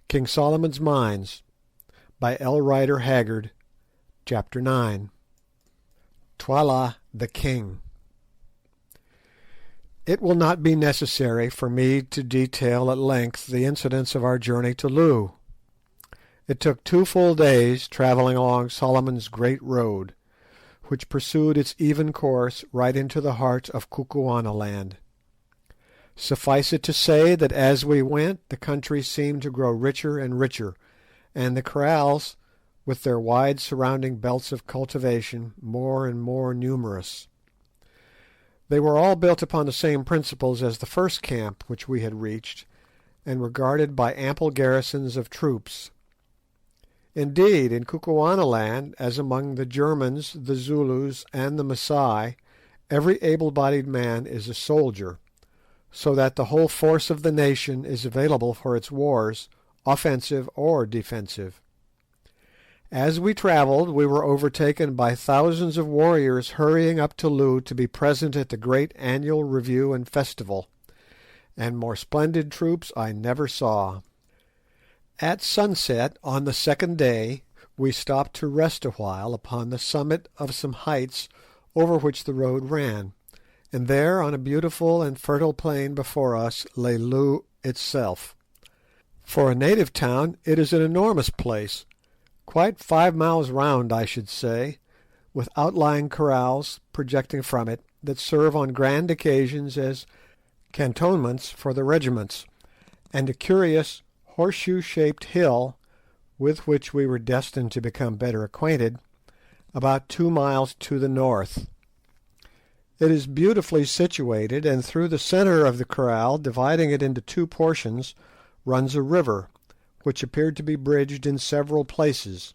King Solomon's Mines, by L. Rider Haggard, Chapter 9. Twala the King. It will not be necessary for me to detail at length the incidents of our journey to Loo. It took 2 full days travelling along Solomon's Great Road, which pursued its even course right into the heart of Kukuanaland. Suffice it to say that as we went the country seemed to grow richer and richer, and the kraals, with their wide surrounding belts of cultivation, more and more numerous. They were all built upon the same principles as the first camp which we had reached, and were guarded by ample garrisons of troops. Indeed, in Kukuanaland, as among the Germans, the Zulus, and the Masai, every able-bodied man is a soldier, so that the whole force of the nation is available for its wars, offensive or defensive. As we travelled, we were overtaken by thousands of warriors hurrying up to Loo to be present at the great annual review and festival, and more splendid troops I never saw. At sunset on the second day we stopped to rest a while upon the summit of some heights over which the road ran, and there on a beautiful and fertile plain before us lay Loo itself. For a native town it is an enormous place, quite 5 miles round I should say, with outlying kraals projecting from it that serve on grand occasions as cantonments for the regiments, and a curious horseshoe-shaped hill, with which we were destined to become better acquainted, about 2 miles to the north. It is beautifully situated, and through the centre of the kraal, dividing it into 2 portions, runs a river, which appeared to be bridged in several places,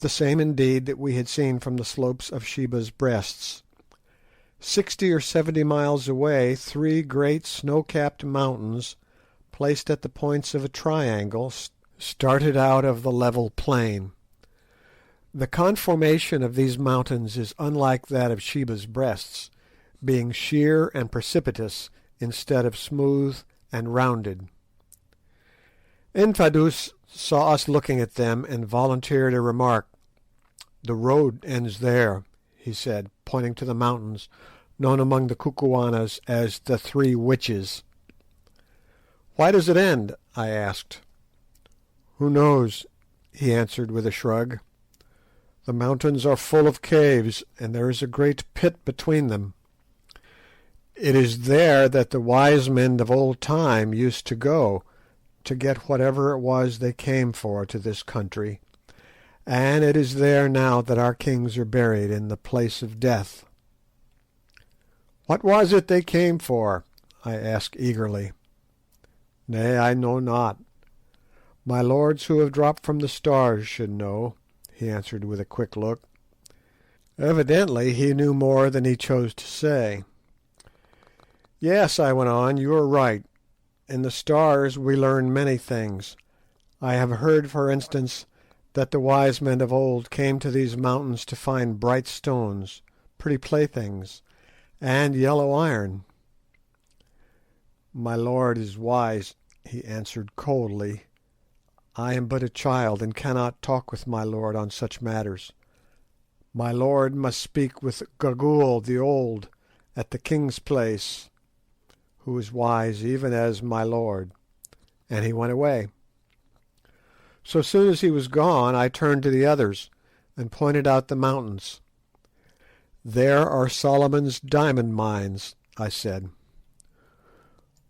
the same indeed that we had seen from the slopes of Sheba's Breasts. 60 or 70 miles away 3 great snow-capped mountains, placed at the points of a triangle, started out of the level plain. The conformation of these mountains is unlike that of Sheba's Breasts, being sheer and precipitous instead of smooth and rounded. Infadoos saw us looking at them and volunteered a remark. "The road ends there," he said, pointing to the mountains, known among the Kukuanas as the 3 Witches. "Why does it end?" I asked. "Who knows?" he answered with a shrug. "The mountains are full of caves, and there is a great pit between them. It is there that the wise men of old time used to go to get whatever it was they came for to this country, and it is there now that our kings are buried in the place of death." "What was it they came for?" I asked eagerly. "Nay, I know not. My lords who have dropped from the stars should know," he answered with a quick look. Evidently he knew more than he chose to say. "Yes," I went on, "you are right. In the stars we learn many things. I have heard, for instance, that the wise men of old came to these mountains to find bright stones, pretty playthings, and yellow iron." "My lord is wise," he answered coldly. "I am but a child, and cannot talk with my lord on such matters. My lord must speak with Gagool the old at the king's place, who is wise even as my lord," and he went away. So soon as he was gone I turned to the others and pointed out the mountains. "There are Solomon's diamond mines," I said.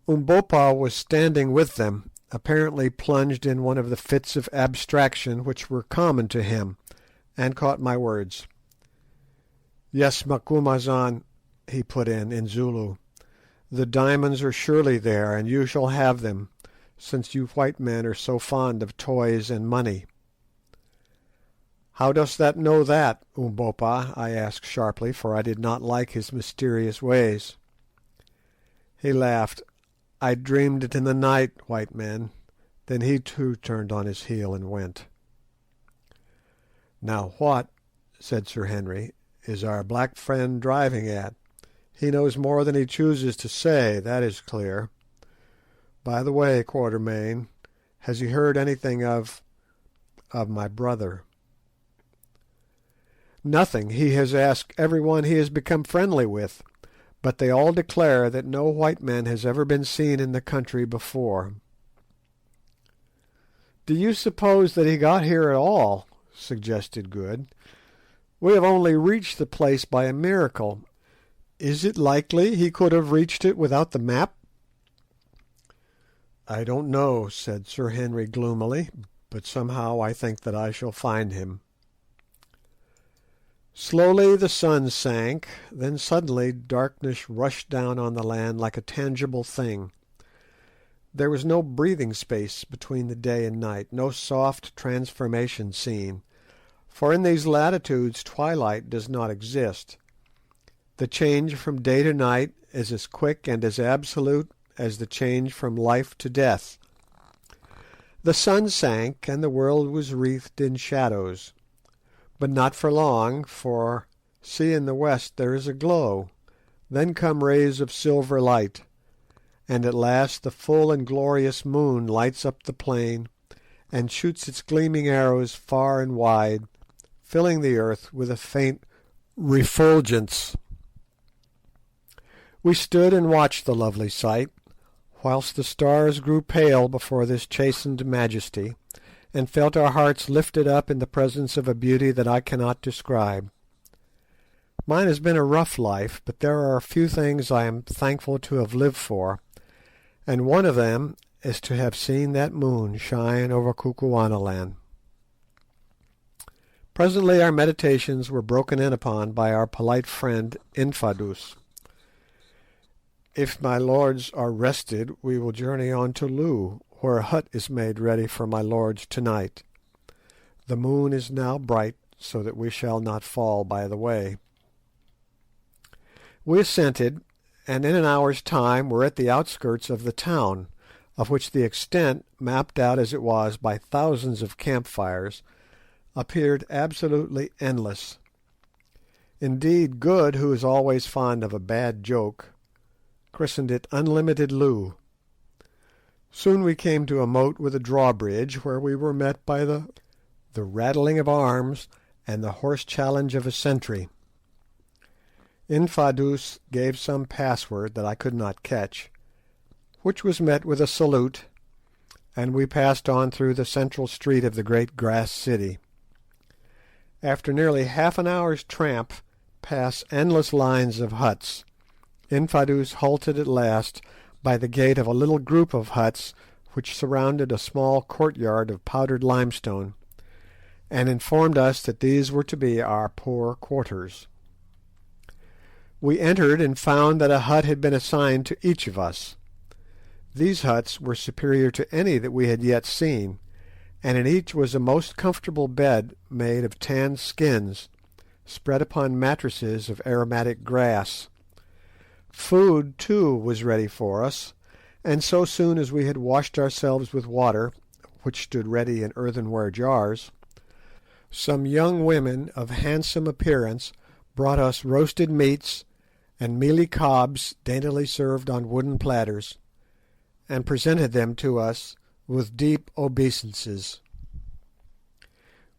Umbopa was standing with them, apparently plunged in one of the fits of abstraction which were common to him, and caught my words. "Yes, Macumazahn," he put in Zulu. "The diamonds are surely there, and you shall have them, since you white men are so fond of toys and money." "How dost thou know that, Umbopa?" I asked sharply, for I did not like his mysterious ways. He laughed. "I dreamed it in the night, white men." Then he too turned on his heel and went. "Now what," said Sir Henry, "is our black friend driving at? He knows more than he chooses to say, that is clear. By the way, Quatermain, Has he heard anything of my brother?" "Nothing. He has asked everyone he has become friendly with, but they all declare that no white man has ever been seen in the country before." "Do you suppose that he got here at all?" suggested Good. "We have only reached the place by a miracle. Is it likely he could have reached it without the map?" "I don't know," said Sir Henry gloomily, "but somehow I think that I shall find him." Slowly the sun sank, then suddenly darkness rushed down on the land like a tangible thing. There was no breathing space between the day and night, no soft transformation seen, for in these latitudes twilight does not exist. The change from day to night is as quick and as absolute as the change from life to death. The sun sank, and the world was wreathed in shadows. But not for long, for see in the west there is a glow, then come rays of silver light, and at last the full and glorious moon lights up the plain and shoots its gleaming arrows far and wide, filling the earth with a faint refulgence. We stood and watched the lovely sight, whilst the stars grew pale before this chastened majesty, and felt our hearts lifted up in the presence of a beauty that I cannot describe. Mine has been a rough life, but there are a few things I am thankful to have lived for, and one of them is to have seen that moon shine over Kukuanaland. Presently our meditations were broken in upon by our polite friend Infadoos. "If my lords are rested, we will journey on to Loo, where a hut is made ready for my lords to-night. The moon is now bright, so that we shall not fall by the way." We assented, and in an hour's time were at the outskirts of the town, of which the extent, mapped out as it was by thousands of campfires, appeared absolutely endless. Indeed, Good, who is always fond of a bad joke, christened it Unlimited Loo. Soon we came to a moat with a drawbridge, where we were met by the rattling of arms and the hoarse challenge of a sentry. Infadoos gave some password that I could not catch, which was met with a salute, and we passed on through the central street of the great grass city. After nearly half an hour's tramp past endless lines of huts, Infadoos halted at last by the gate of a little group of huts which surrounded a small courtyard of powdered limestone, and informed us that these were to be our poor quarters. We entered and found that a hut had been assigned to each of us. These huts were superior to any that we had yet seen, and in each was a most comfortable bed made of tanned skins, spread upon mattresses of aromatic grass. Food, too, was ready for us, and so soon as we had washed ourselves with water, which stood ready in earthenware jars, some young women of handsome appearance brought us roasted meats and mealy cobs daintily served on wooden platters, and presented them to us with deep obeisances.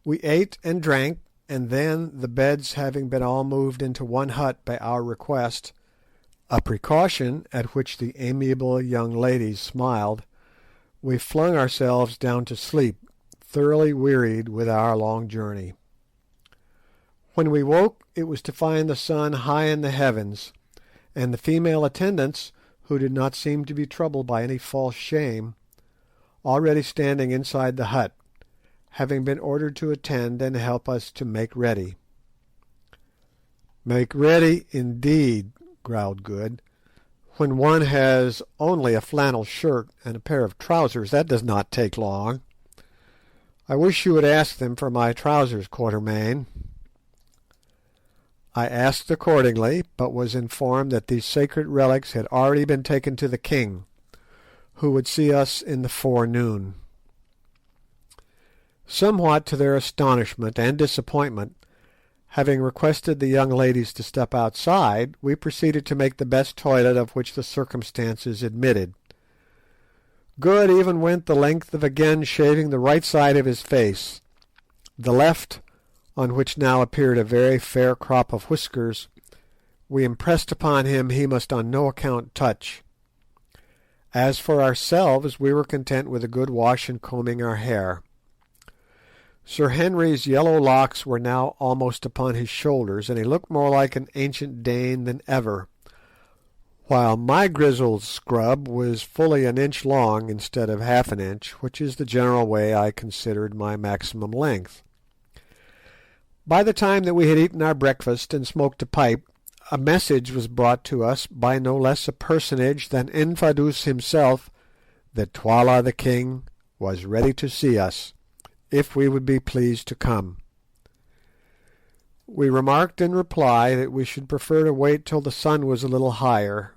We ate and drank, and then, the beds having been all moved into one hut by our request, a precaution at which the amiable young ladies smiled, we flung ourselves down to sleep, thoroughly wearied with our long journey. When we woke it was to find the sun high in the heavens, and the female attendants, who did not seem to be troubled by any false shame, already standing inside the hut, having been ordered to attend and help us to make ready. "Make ready, indeed," growled Good. "When one has only a flannel shirt and a pair of trousers, that does not take long. I wish you would ask them for my trousers, Quatermain." I asked accordingly, but was informed that these sacred relics had already been taken to the king, who would see us in the forenoon. Somewhat to their astonishment and disappointment, having requested the young ladies to step outside, we proceeded to make the best toilet of which the circumstances admitted. Good even went the length of again shaving the right side of his face. The left, on which now appeared a very fair crop of whiskers, we impressed upon him he must on no account touch. As for ourselves, we were content with a good wash and combing our hair. Sir Henry's yellow locks were now almost upon his shoulders, and he looked more like an ancient Dane than ever, while my grizzled scrub was fully an inch long instead of half an inch, which is the general way I considered my maximum length. By the time that we had eaten our breakfast and smoked a pipe, a message was brought to us by no less a personage than Infadoos himself that Twala the king was ready to see us, if we would be pleased to come. We remarked in reply that we should prefer to wait till the sun was a little higher.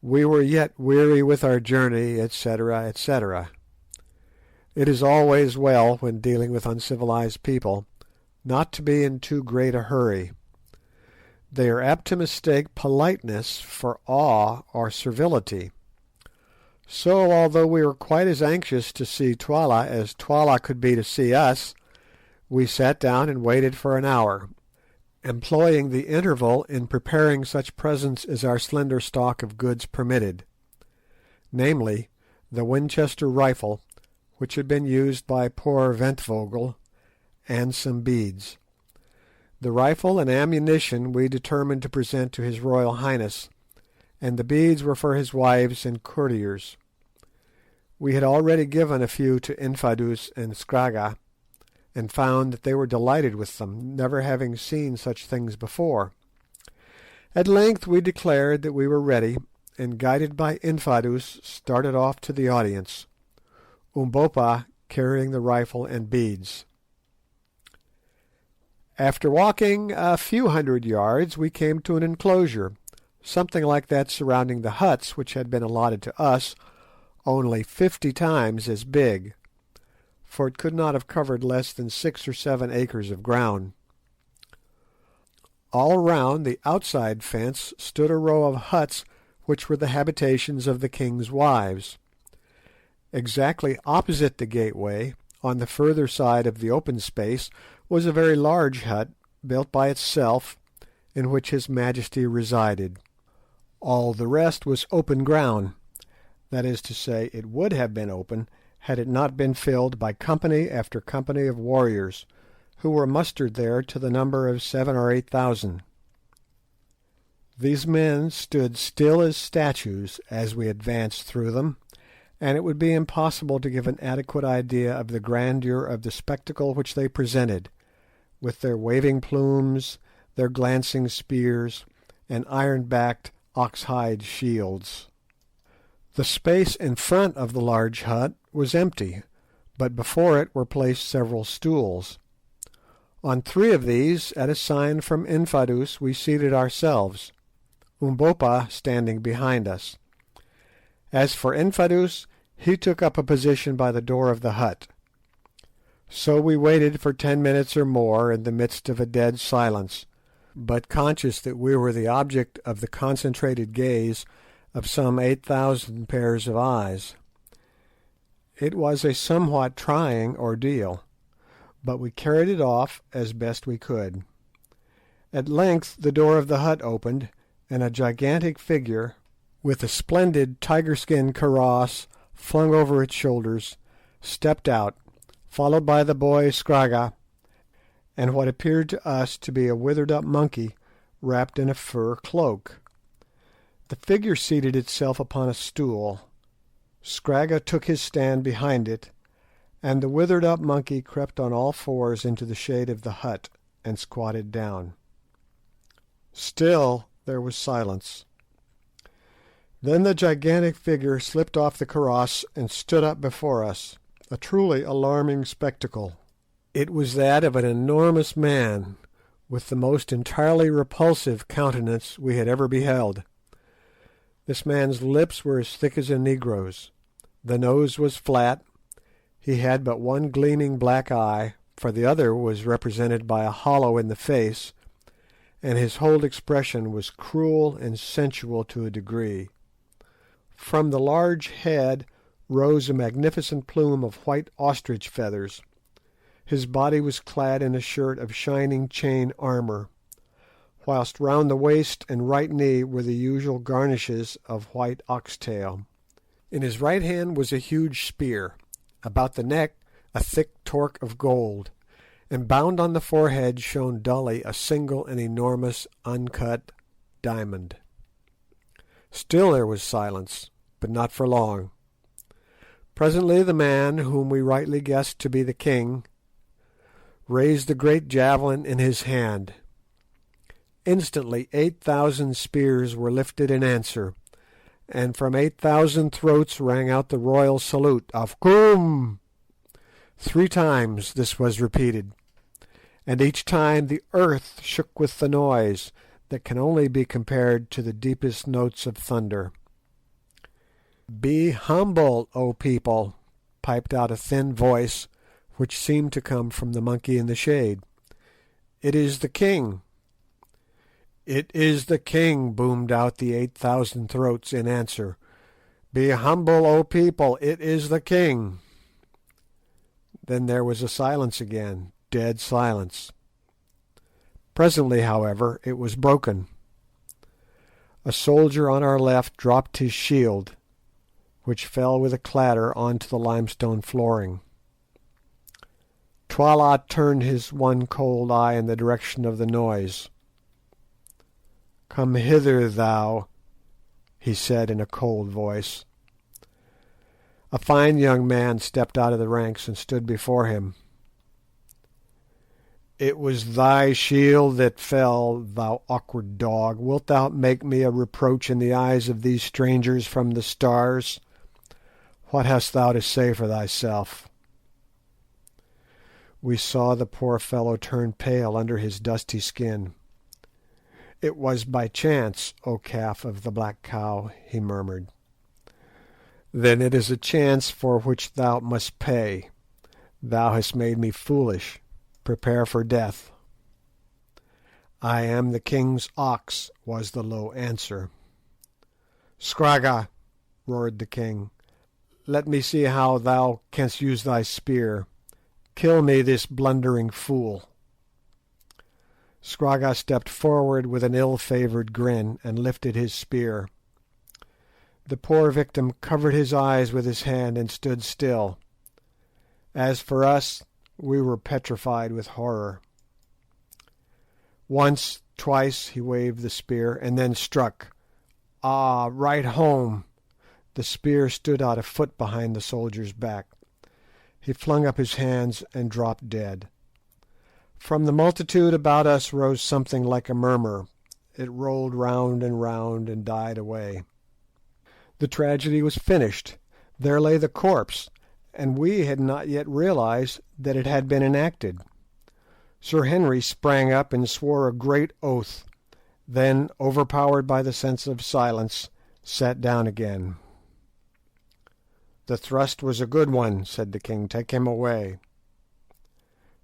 We were yet weary with our journey, etc., etc. It is always well, when dealing with uncivilized people, not to be in too great a hurry. They are apt to mistake politeness for awe or servility. So, although we were quite as anxious to see Twala as Twala could be to see us, we sat down and waited for an hour, employing the interval in preparing such presents as our slender stock of goods permitted, namely, the Winchester rifle, which had been used by poor Ventvögel, and some beads. The rifle and ammunition we determined to present to His Royal Highness, and the beads were for his wives and courtiers. We had already given a few to Infadoos and Scragga, and found that they were delighted with them, never having seen such things before. At length we declared that we were ready, and guided by Infadoos started off to the audience, Umbopa carrying the rifle and beads. After walking a few hundred yards, we came to an enclosure, something like that surrounding the huts which had been allotted to us, only 50 times as big, for it could not have covered less than 6 or 7 acres of ground. All round the outside fence stood a row of huts which were the habitations of the king's wives. Exactly opposite the gateway, on the further side of the open space, was a very large hut, built by itself, in which His Majesty resided. All the rest was open ground, that is to say, it would have been open had it not been filled by company after company of warriors, who were mustered there to the number of 7,000 or 8,000. These men stood still as statues as we advanced through them, and it would be impossible to give an adequate idea of the grandeur of the spectacle which they presented, with their waving plumes, their glancing spears, and iron-backed ox-hide shields. The space in front of the large hut was empty, but before it were placed several stools. On 3 of these, at a sign from Infadoos, we seated ourselves, Umbopa standing behind us. As for Infadoos, he took up a position by the door of the hut. So we waited for 10 minutes or more in the midst of a dead silence, but conscious that we were the object of the concentrated gaze of some 8,000 pairs of eyes. It was a somewhat trying ordeal, but we carried it off as best we could. At length the door of the hut opened, and a gigantic figure, with a splendid tiger-skin kaross flung over its shoulders, stepped out, followed by the boy Scragga, and what appeared to us to be a withered-up monkey wrapped in a fur cloak. The figure seated itself upon a stool. Scragga took his stand behind it, and the withered-up monkey crept on all fours into the shade of the hut and squatted down. Still there was silence. Then the gigantic figure slipped off the kaross and stood up before us, a truly alarming spectacle. It was that of an enormous man, with the most entirely repulsive countenance we had ever beheld. This man's lips were as thick as a negro's. The nose was flat. He had but one gleaming black eye, for the other was represented by a hollow in the face, and his whole expression was cruel and sensual to a degree. From the large head rose a magnificent plume of white ostrich feathers. His body was clad in a shirt of shining chain armour, whilst round the waist and right knee were the usual garnishes of white oxtail. In his right hand was a huge spear, about the neck a thick torque of gold, and bound on the forehead shone dully a single and enormous uncut diamond. Still there was silence, but not for long. Presently the man, whom we rightly guessed to be the king, raised the great javelin in his hand. Instantly 8,000 spears were lifted in answer, and from 8,000 throats rang out the royal salute of Koom. 3 times this was repeated, and each time the earth shook with the noise that can only be compared to the deepest notes of thunder. "Be humble, O people," piped out a thin voice which seemed to come from the monkey in the shade. "It is the king." "It is the king," boomed out the 8,000 throats in answer. "Be humble, O people, it is the king." Then there was a silence again, dead silence. Presently, however, it was broken. A soldier on our left dropped his shield, which fell with a clatter on to the limestone flooring. Twala turned his one cold eye in the direction of the noise. "Come hither, thou," he said in a cold voice. A fine young man stepped out of the ranks and stood before him. "It was thy shield that fell, thou awkward dog. Wilt thou make me a reproach in the eyes of these strangers from the stars? What hast thou to say for thyself?" We saw the poor fellow turn pale under his dusty skin. "It was by chance, O calf of the black cow," he murmured. "Then it is a chance for which thou must pay. Thou hast made me foolish. Prepare for death." "I am the king's ox," was the low answer. "Scragga," roared the king, "let me see how thou canst use thy spear. Kill me this blundering fool." Scragga stepped forward with an ill-favoured grin, and lifted his spear. The poor victim covered his eyes with his hand and stood still. As for us, we were petrified with horror. Once, twice he waved the spear, and then struck. Ah, right home! The spear stood out a foot behind the soldier's back. He flung up his hands and dropped dead. From the multitude about us rose something like a murmur. It rolled round and died away. The tragedy was finished. There lay the corpse, and we had not yet realised that it had been enacted. Sir Henry sprang up and swore a great oath, then, overpowered by the sense of silence, sat down again. "The thrust was a good one," said the king. "Take him away."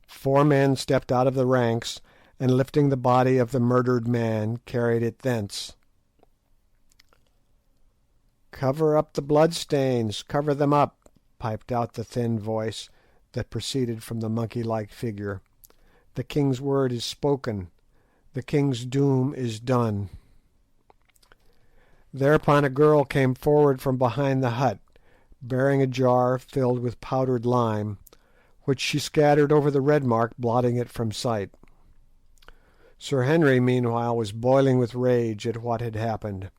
4 men stepped out of the ranks, and lifting the body of the murdered man, carried it thence. "Cover up the bloodstains, cover them up," piped out the thin voice that proceeded from the monkey-like figure. "The king's word is spoken. The king's doom is done." Thereupon a girl came forward from behind the hut, bearing a jar filled with powdered lime, which she scattered over the red mark, blotting it from sight. Sir Henry, meanwhile, was boiling with rage at what had happened.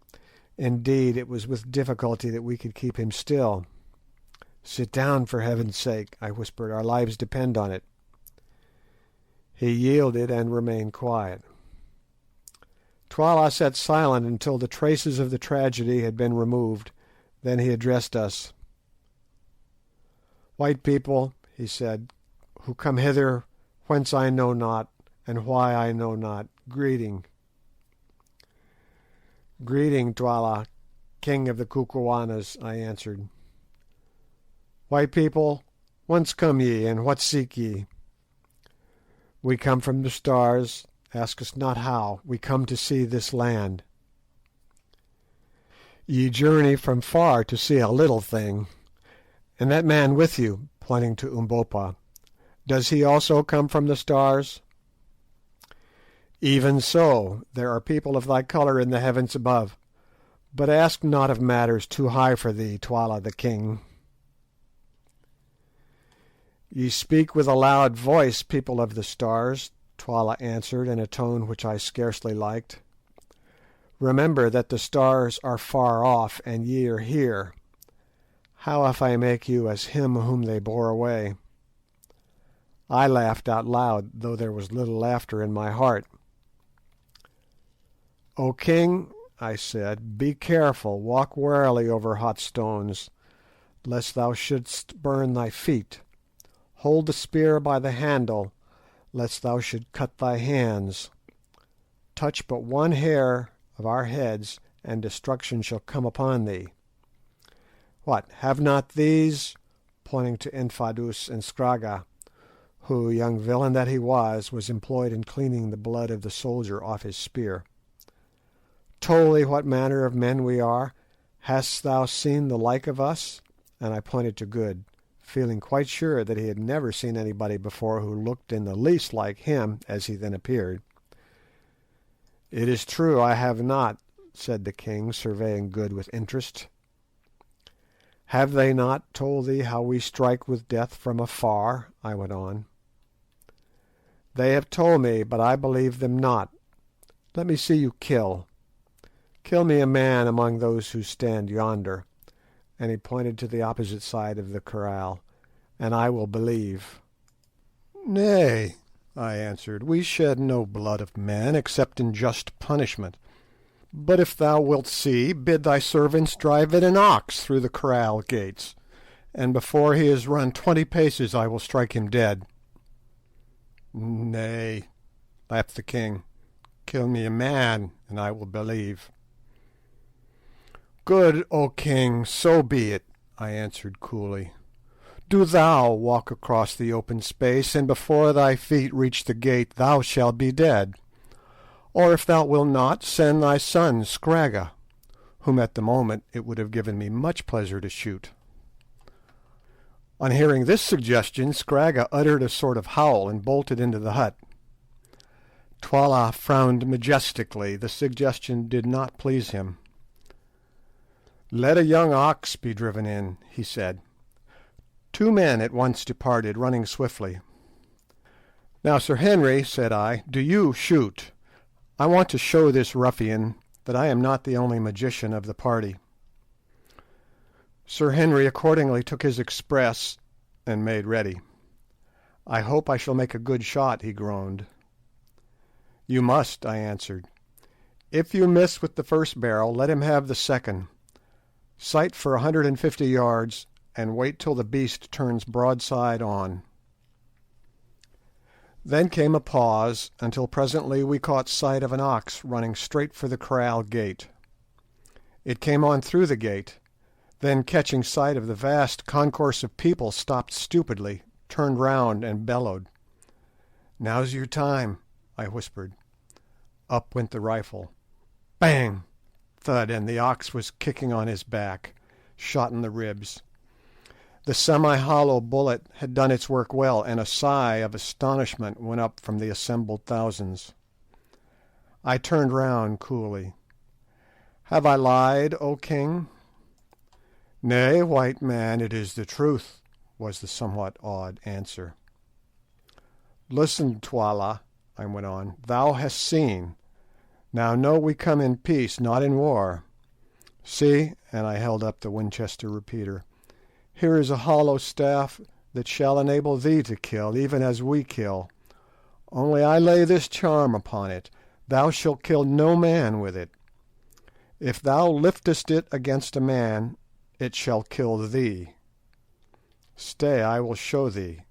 Indeed, it was with difficulty that we could keep him still. "Sit down, for heaven's sake," I whispered. "Our lives depend on it." He yielded and remained quiet. Twala sat silent until the traces of the tragedy had been removed. Then he addressed us. "White people," he said, "who come hither whence I know not, and why I know not, greeting." "Greeting, Twala, king of the Kukuanas," I answered. "White people, whence come ye, and what seek ye?" "We come from the stars. Ask us not how. We come to see this land." "Ye journey from far to see a little thing. And that man with you, pointing to Umbopa, does he also come from the stars? Even so, there are people of thy colour in the heavens above. But ask not of matters too high for thee, Twala the king. Ye speak with a loud voice, people of the stars, Twala answered in a tone which I scarcely liked. Remember that the stars are far off, and ye are here. How if I make you as him whom they bore away? I laughed out loud, though there was little laughter in my heart. O king, I said, be careful, walk warily over hot stones, lest thou shouldst burn thy feet. Hold the spear by the handle, lest thou should cut thy hands. Touch but one hair of our heads, and destruction shall come upon thee. What, have not these, pointing to Infadus and Scragga, who, young villain that he was employed in cleaning the blood of the soldier off his spear, told thee what manner of men we are? Hast thou seen the like of us? And I pointed to Good, feeling quite sure that he had never seen anybody before who looked in the least like him as he then appeared. It is true I have not, said the king, surveying Good with interest. Have they not told thee how we strike with death from afar? I went on. They have told me, but I believe them not. Let me see you kill. Kill me a man among those who stand yonder, and he pointed to the opposite side of the kraal, and I will believe. Nay, I answered, we shed no blood of men except in just punishment. But if thou wilt see, bid thy servants drive in an ox through the kraal gates, and before he has run 20 paces I will strike him dead. Nay, laughed the king, kill me a man, and I will believe. Good, O king, so be it, I answered coolly. Do thou walk across the open space, and before thy feet reach the gate thou shalt be dead. Or if thou wilt not, send thy son Scragga, whom at the moment it would have given me much pleasure to shoot. On hearing this suggestion, Scragga uttered a sort of howl and bolted into the hut. Twala frowned majestically. The suggestion did not please him. Let a young ox be driven in, he said. 2 men at once departed, running swiftly. Now, Sir Henry, said I, do you shoot. I want to show this ruffian that I am not the only magician of the party. Sir Henry accordingly took his express and made ready. I hope I shall make a good shot, he groaned. You must, I answered. If you miss with the first barrel, let him have the second. Sight for 150 yards, and wait till the beast turns broadside on. Then came a pause, until presently we caught sight of an ox running straight for the kraal gate. It came on through the gate, then catching sight of the vast concourse of people stopped stupidly, turned round and bellowed. Now's your time, I whispered. Up went the rifle. Bang! Thud, and the ox was kicking on his back, shot in the ribs. The semi-hollow bullet had done its work well, and a sigh of astonishment went up from the assembled thousands. I turned round coolly. Have I lied, O king? Nay, white man, it is the truth, was the somewhat odd answer. Listen, Twala, I went on, thou hast seen. Now know we come in peace, not in war. See, and I held up the Winchester repeater. Here is a hollow staff that shall enable thee to kill, even as we kill. Only I lay this charm upon it, thou shalt kill no man with it. If thou liftest it against a man, it shall kill thee. Stay, I will show thee.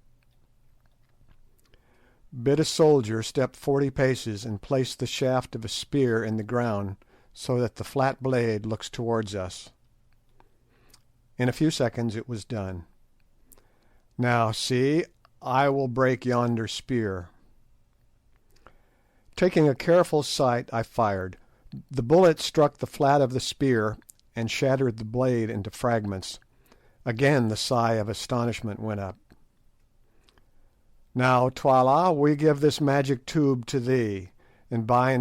Bid a soldier step 40 paces and place the shaft of a spear in the ground, so that the flat blade looks towards us. In a few seconds it was done. Now see, I will break yonder spear. Taking a careful sight, I fired. The bullet struck the flat of the spear and shattered the blade into fragments. Again the sigh of astonishment went up. "Now, Twala, we give this magic tube to thee, and by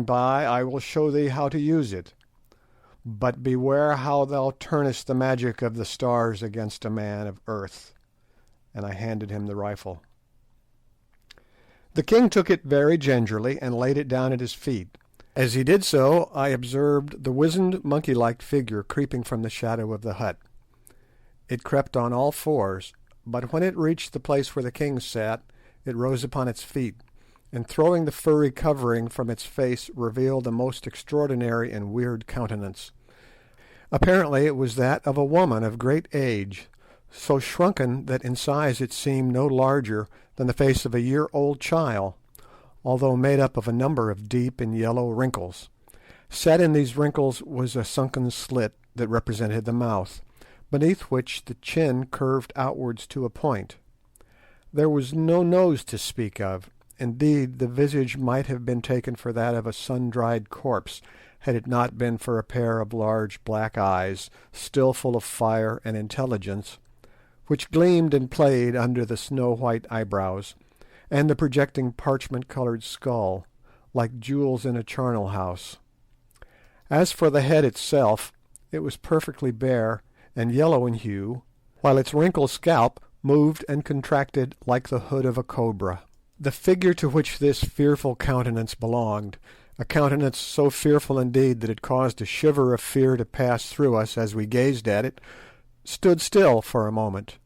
I will show thee how to use it. But beware how thou turnest the magic of the stars against a man of earth." And I handed him the rifle. The king took it very gingerly and laid it down at his feet. As he did so, I observed the wizened, monkey-like figure creeping from the shadow of the hut. It crept on all fours, but when it reached the place where the king sat, it rose upon its feet, and throwing the furry covering from its face, revealed a most extraordinary and weird countenance. Apparently it was that of a woman of great age, so shrunken that in size it seemed no larger than the face of a year-old child, although made up of a number of deep and yellow wrinkles. Set in these wrinkles was a sunken slit that represented the mouth, beneath which the chin curved outwards to a point. There was no nose to speak of. Indeed, the visage might have been taken for that of a sun-dried corpse, had it not been for a pair of large black eyes, still full of fire and intelligence, which gleamed and played under the snow-white eyebrows, and the projecting parchment-coloured skull, like jewels in a charnel house. As for the head itself, it was perfectly bare and yellow in hue, while its wrinkled scalp moved and contracted like the hood of a cobra. The figure to which this fearful countenance belonged, a countenance so fearful indeed that it caused a shiver of fear to pass through us as we gazed at it, stood still for a moment.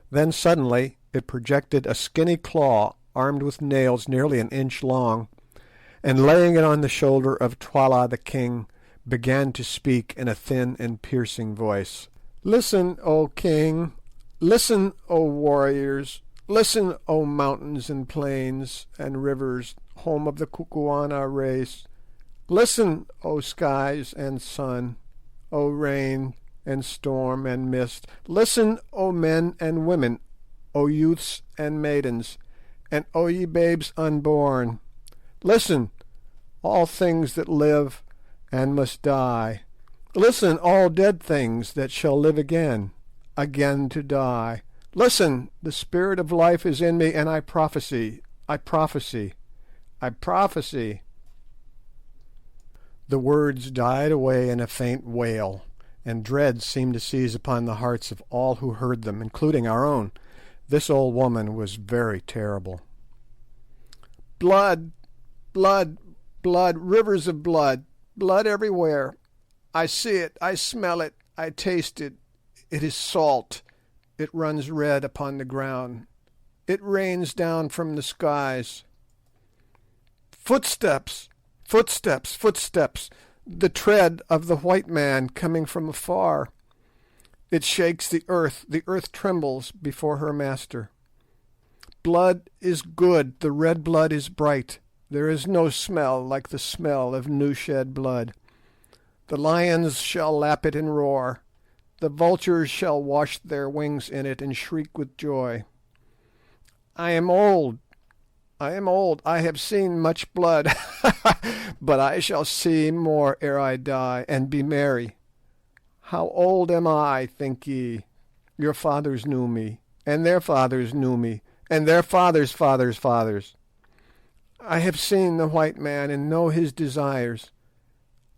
Then suddenly it projected a skinny claw armed with nails nearly an inch long, and laying it on the shoulder of Twala the king, began to speak in a thin and piercing voice. "Listen, O king! Listen, O warriors! Listen, O mountains and plains and rivers, home of the Kukuana race! Listen, O skies and sun, O rain and storm and mist! Listen, O men and women, O youths and maidens, and O ye babes unborn! Listen, all things that live and must die! Listen, all dead things that shall live again, again to die! Listen, the spirit of life is in me, and I prophesy, I prophesy, I prophesy." The words died away in a faint wail, and dread seemed to seize upon the hearts of all who heard them, including our own. This old woman was very terrible. "Blood, blood, blood, rivers of blood, blood everywhere. I see it, I smell it, I taste it. It is salt. It runs red upon the ground. It rains down from the skies. Footsteps, footsteps, footsteps, the tread of the white man coming from afar. It shakes the earth trembles before her master. Blood is good, the red blood is bright. There is no smell like the smell of new-shed blood. The lions shall lap it and roar. The vultures shall wash their wings in it and shriek with joy. I am old, I am old, I have seen much blood, but I shall see more ere I die, and be merry. How old am I, think ye? Your fathers knew me, and their fathers knew me, and their fathers' fathers' fathers. I have seen the white man and know his desires.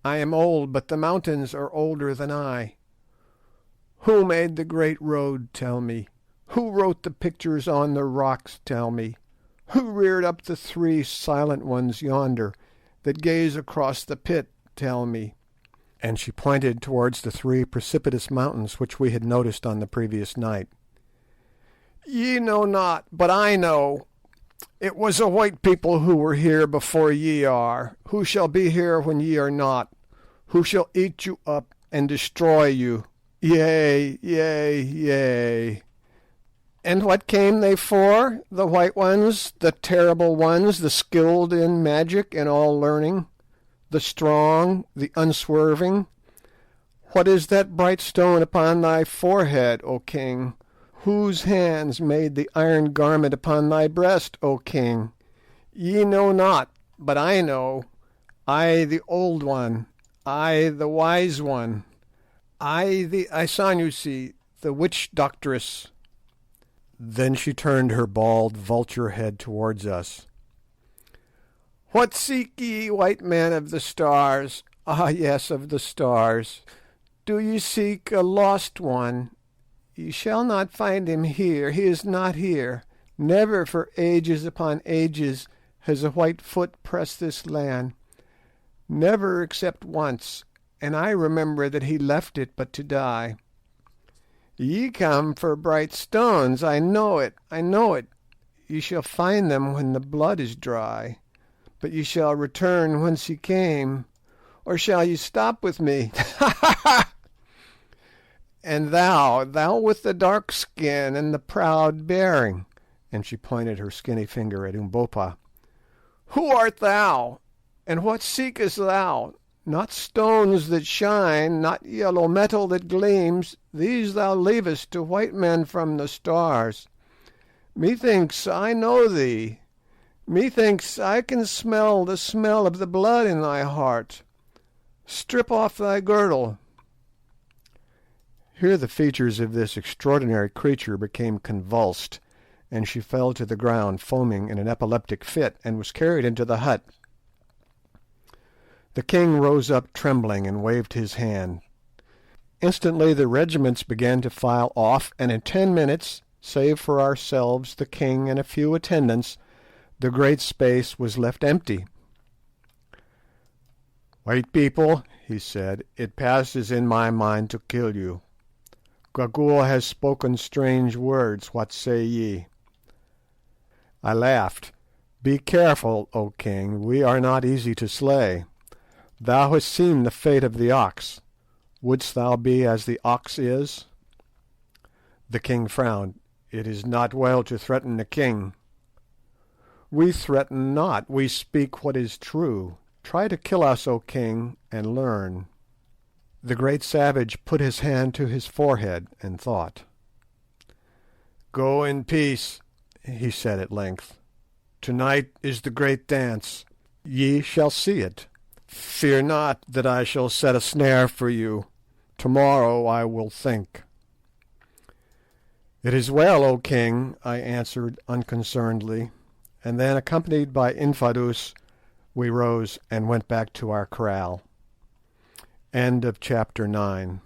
I am old, but the mountains are older than I. Who made the great road, tell me? Who wrote the pictures on the rocks, tell me? Who reared up the three silent ones yonder, that gaze across the pit, tell me?" And she pointed towards the three precipitous mountains which we had noticed on the previous night. "Ye know not, but I know. It was a white people who were here before ye are, who shall be here when ye are not, who shall eat you up and destroy you. Yea, yea, yea. And what came they for, the white ones, the terrible ones, the skilled in magic and all learning, the strong, the unswerving? What is that bright stone upon thy forehead, O king? Whose hands made the iron garment upon thy breast, O king? Ye know not, but I know. I, the old one, I, the wise one. I, the Isanusi, the witch doctress." Then she turned her bald vulture head towards us. "What seek ye, white men of the stars? Ah, yes, of the stars. Do ye seek a lost one? Ye shall not find him here. He is not here. Never for ages upon ages has a white foot pressed this land. Never except once, and I remember that he left it but to die. Ye come for bright stones. I know it, I know it. Ye shall find them when the blood is dry. But ye shall return whence ye came. Or shall ye stop with me? Ha ha ha! And thou with the dark skin and the proud bearing," and she pointed her skinny finger at Umbopa. "Who art thou, and what seekest thou? Not stones that shine, not yellow metal that gleams, these thou leavest to white men from the stars. Methinks I know thee. Methinks I can smell the smell of the blood in thy heart. Strip off thy girdle." Here the features of this extraordinary creature became convulsed, and she fell to the ground foaming in an epileptic fit, and was carried into the hut. The king rose up trembling and waved his hand. Instantly the regiments began to file off, and in 10 minutes, save for ourselves, the king, and a few attendants, the great space was left empty. "White people," he said, "it passes in my mind to kill you. Gagool has spoken strange words. What say ye?" I laughed. "Be careful, O king. We are not easy to slay. Thou hast seen the fate of the ox. Wouldst thou be as the ox is?" The king frowned. "It is not well to threaten the king." "We threaten not. We speak what is true. Try to kill us, O king, and learn." The great savage put his hand to his forehead and thought. "Go in peace," he said at length. "To-night is the great dance. Ye shall see it. Fear not that I shall set a snare for you. To-morrow I will think." "It is well, O king," I answered unconcernedly, and then, accompanied by Infadoos, we rose and went back to our kraal. End of chapter 9.